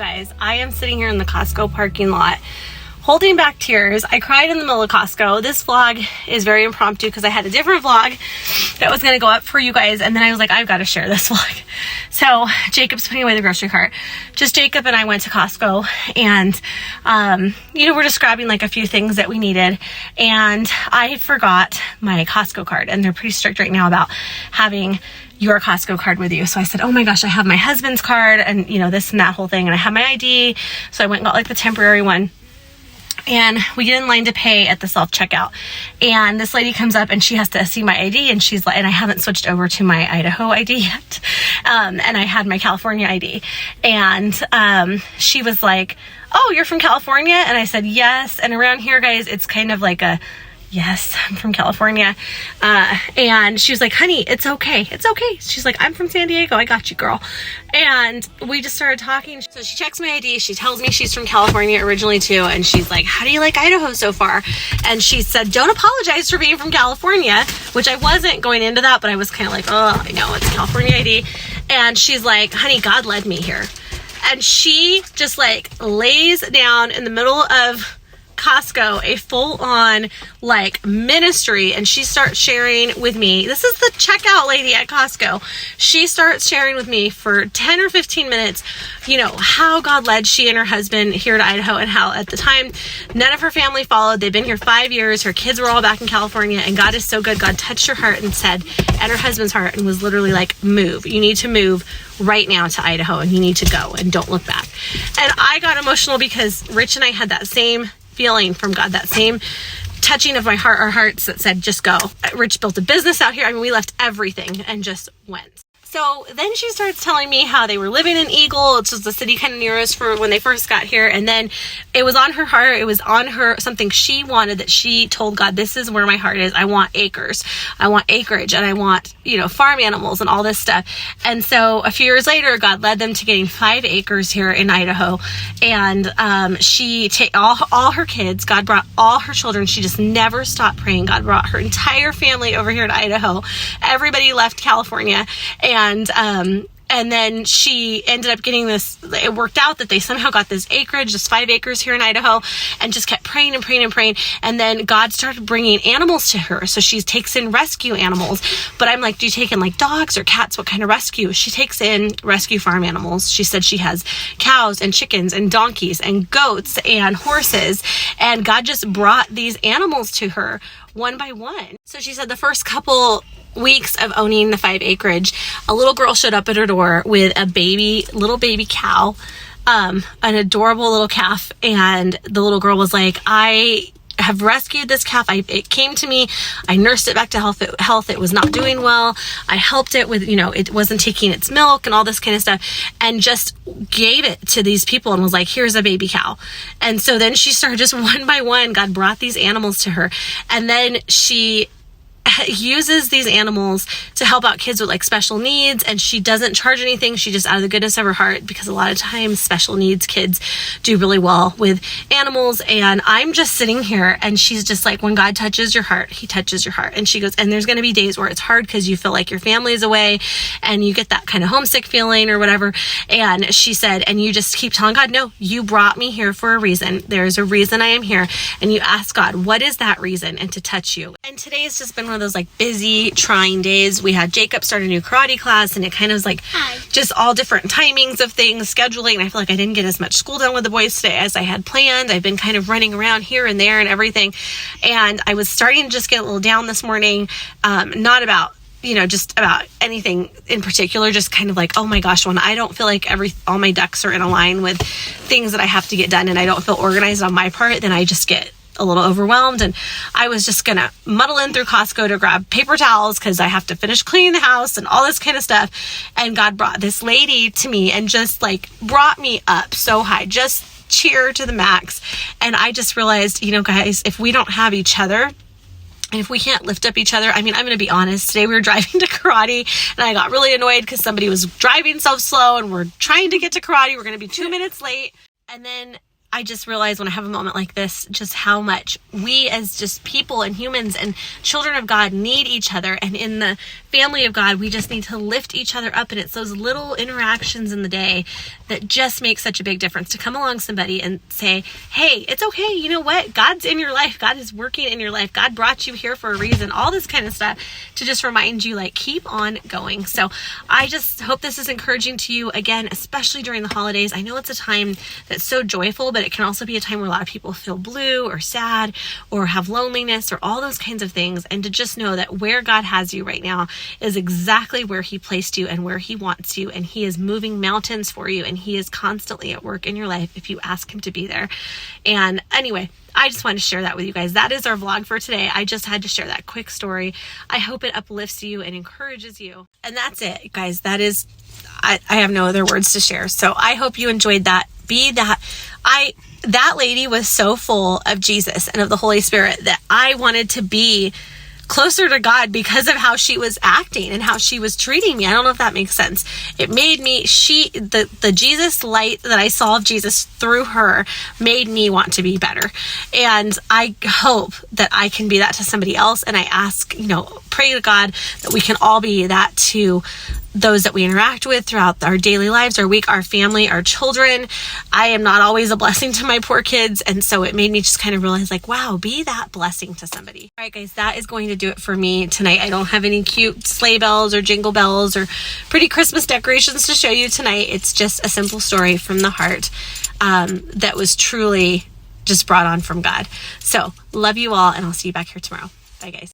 guys, I am sitting here in the Costco parking lot holding back tears. I cried in the middle of Costco. This vlog is very impromptu because I had a different vlog that was going to go up for you guys, and then I was like, I've got to share this vlog. So Jacob's putting away the grocery cart. Just Jacob and I went to Costco, and we're just grabbing like a few things that we needed, and I forgot my Costco card, and they're pretty strict right now about having your Costco card with you. So I said, oh my gosh, I have my husband's card and this and that whole thing, and I have my ID. So I went and got like the temporary one. And we get in line to pay at the self-checkout, and this lady comes up and she has to see my ID, and she's like, and I haven't switched over to my Idaho ID yet, and I had my California ID, and she was like, oh, you're from California? And I said, yes. And around here, guys, it's kind of like a, yes, I'm from California. And she was like, honey, it's okay. It's okay. She's like, I'm from San Diego. I got you, girl. And we just started talking. So she checks my ID. She tells me she's from California originally too. And she's like, how do you like Idaho so far? And she said, don't apologize for being from California, which I wasn't going into that, but I was kind of like, oh, I know, it's California ID. And she's like, honey, God led me here. And she just like lays down in the middle of Costco a full-on like ministry, and she starts sharing with me. This is the checkout lady at Costco. She starts sharing with me for 10 or 15 minutes, how God led she and her husband here to Idaho, and how at the time none of her family followed. They've been here 5 years. Her kids were all back in California, and God is so good. God touched her heart and said, and her husband's heart, and was literally like, move. You need to move right now to Idaho, and you need to go and don't look back. And I got emotional because Rich and I had that same feeling from God, that same touching of my heart, our hearts that said, just go. Rich built a business out here. I mean, we left everything and just went. So then she starts telling me how they were living in Eagle, which was the city kind of near us for when they first got here. And then it was on her heart. It was on her, something she wanted, that she told God, this is where my heart is. I want acres. I want acreage, and I want, farm animals and all this stuff. And so a few years later, God led them to getting 5 acres here in Idaho. And she all her kids, God brought all her children. She just never stopped praying. God brought her entire family over here to Idaho. Everybody left California, and then she ended up getting this. It worked out that they somehow got this acreage, this 5 acres here in Idaho, and just kept praying and praying and praying. And then God started bringing animals to her. So she takes in rescue animals. But I'm like, do you take in like dogs or cats? What kind of rescue? She takes in rescue farm animals. She said she has cows and chickens and donkeys and goats and horses. And God just brought these animals to her one by one. So she said the first couple weeks of owning the 5 acreage, a little girl showed up at her door with a little baby cow, an adorable little calf. And the little girl was like, I have rescued this calf. It came to me. I nursed it back to health. It was not doing well. I helped it with, it wasn't taking its milk and all this kind of stuff, and just gave it to these people and was like, here's a baby cow. And so then she started just one by one. God brought these animals to her. And then she uses these animals to help out kids with like special needs, and she doesn't charge anything. She just, out of the goodness of her heart, because a lot of times special needs kids do really well with animals. And I'm just sitting here, and she's just like, when God touches your heart, he touches your heart. And she goes, and there's going to be days where it's hard because you feel like your family is away and you get that kind of homesick feeling or whatever. And she said, and you just keep telling God, no, you brought me here for a reason. There's a reason I am here. And you ask God, what is that reason? And to touch you. And today's just been one of those like busy, trying days. We had Jacob start a new karate class, and it kind of was like just all different timings of things, scheduling. And I feel like I didn't get as much school done with the boys today as I had planned. I've been kind of running around here and there and everything. And I was starting to just get a little down this morning, not about just about anything in particular, just kind of like, oh my gosh, when I don't feel like all my ducks are in a line with things that I have to get done, and I don't feel organized on my part, then I just get a little overwhelmed. And I was just gonna muddle in through Costco to grab paper towels because I have to finish cleaning the house and all this kind of stuff. And God brought this lady to me and just like brought me up so high, just cheer to the max. And I just realized, guys, if we don't have each other, and if we can't lift up each other, I mean, I'm going to be honest. Today we were driving to karate, and I got really annoyed because somebody was driving so slow, and we're trying to get to karate. We're going to be 2 minutes late. And then I just realize when I have a moment like this, just how much we as just people and humans and children of God need each other. And in the family of God, we just need to lift each other up. And it's those little interactions in the day that just make such a big difference, to come along somebody and say, hey, it's okay. You know what? God's in your life. God is working in your life. God brought you here for a reason. All this kind of stuff to just remind you, like, keep on going. So I just hope this is encouraging to you, again, especially during the holidays. I know it's a time that's so joyful, but it can also be a time where a lot of people feel blue or sad or have loneliness or all those kinds of things. And to just know that where God has you right now is exactly where he placed you and where he wants you. And he is moving mountains for you. And he is constantly at work in your life if you ask him to be there. And anyway, I just wanted to share that with you guys. That is our vlog for today. I just had to share that quick story. I hope it uplifts you and encourages you. And that's it, guys. That is, I have no other words to share. So I hope you enjoyed that. That lady was so full of Jesus and of the Holy Spirit that I wanted to be closer to God because of how she was acting and how she was treating me. I don't know if that makes sense. It made me, the Jesus light that I saw of Jesus through her made me want to be better. And I hope that I can be that to somebody else. And I ask, pray to God that we can all be that to those that we interact with throughout our daily lives, our week, our family, our children. I am not always a blessing to my poor kids. And so it made me just kind of realize, like, wow, be that blessing to somebody. All right, guys, that is going to do it for me tonight. I don't have any cute sleigh bells or jingle bells or pretty Christmas decorations to show you tonight. It's just a simple story from the heart that was truly just brought on from God. So love you all, and I'll see you back here tomorrow. Bye, guys.